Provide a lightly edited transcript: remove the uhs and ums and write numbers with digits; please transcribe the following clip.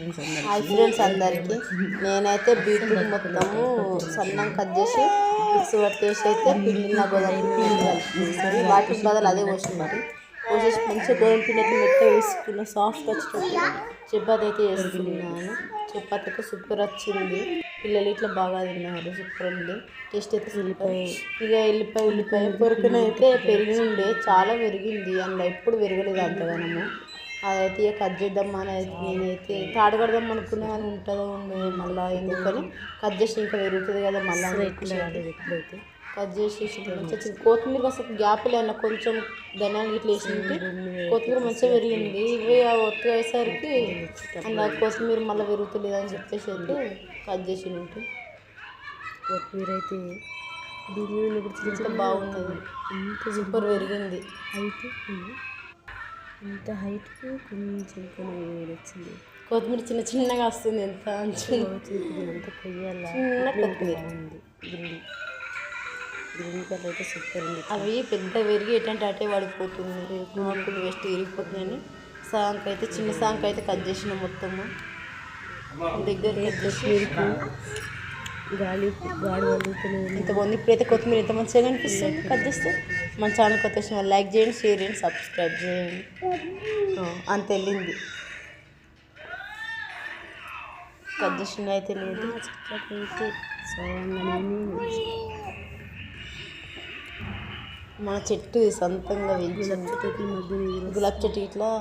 Hi friends అందరికీ. నేనైతే beetroot మొత్తము సన్నం కట్ చేసి మిక్స్ పట్టేసి అయితే పిండిన గోధుమ పిండి కలిపి వాటికి బదులు అదే పోసినట్టు పోసేసి మంచిగా గోధుమ పిండి అయితే మెత్తగా వేసుకున్న సాఫ్ట్ వచ్చేటట్టు చపాతి అయితే వేసుకున్నాను. చపాతి అయితే సూపర్ వచ్చింది. పిల్లలు ఇట్లా బాగా తిన్నారు. సూపర్ ఉంది. టేస్ట్ అయితే సూపర్. ఇక ఉల్లిపాయ పొరకన అయితే పెరిగి ఉండే చాలా పెరిగింది. అందులో ఎప్పుడు పెరగలేదు అంతగానము. అదైతే ఇక కట్ చేద్దామా అని అయితే నేనైతే తాడు కడదాం అనుకున్నా కానీ ఉంటుందో ఉండదు మళ్ళీ ఎందుకని కట్ చేసి ఇంకా పెరుగుతుంది కదా మళ్ళీ ఎప్పుడైతే కట్ చేసేసి మంచిగా కొత్తిమీర అసలు గ్యాప్ లేదన్న కొంచెం ధనియాలు ఇట్లా వేసింది. కొత్తిమీర మంచిగా పెరిగింది. ఇవి ఒత్తిగా అయ్యేసరికి అందులో కొత్తిమీర మళ్ళీ పెరుగుతుంది అని చెప్పేసి అయితే కట్ చేసి ఉంటే కొత్తిమీర అయితే ఇంత బాగున్నది. సూపర్ పెరిగింది. అయితే ఇంత హైట్కి కొంచెం వచ్చింది. కొత్తిమీర చిన్నగా వస్తుంది. ఎంత అంత కొయ్యాల చిన్న కొత్తిమీర ఉంది. గ్రీన్ కలర్ అయితే సూపర్ ఉంది. అవి పెద్ద పెరిగి ఎటంటే అటే పడిపోతుంది. ఆకులు వేస్ట్ విరిగిపోతున్నాయని సాంక్ అయితే చిన్న సాంక్ అయితే కట్ చేసిన మొత్తము దగ్గర గాడి వదులుతూనే ఇంత బాగుంది. ఇప్పుడైతే కొత్తిమీర ఎంత మంచిగా కనిపిస్తుంది కట్ చేస్తే. మన ఛానల్ కొత్త వచ్చిన లైక్ చేయండి, షేర్ చేయండి, సబ్స్క్రైబ్ చేయండి. అంత వెళ్ళింది. కట్ చేసిన అయితే లేదు. చెట్లకైతే మన చెట్టు సొంతంగా పెంచిన మధ్య గులాబీ చెట్టు ఇట్లా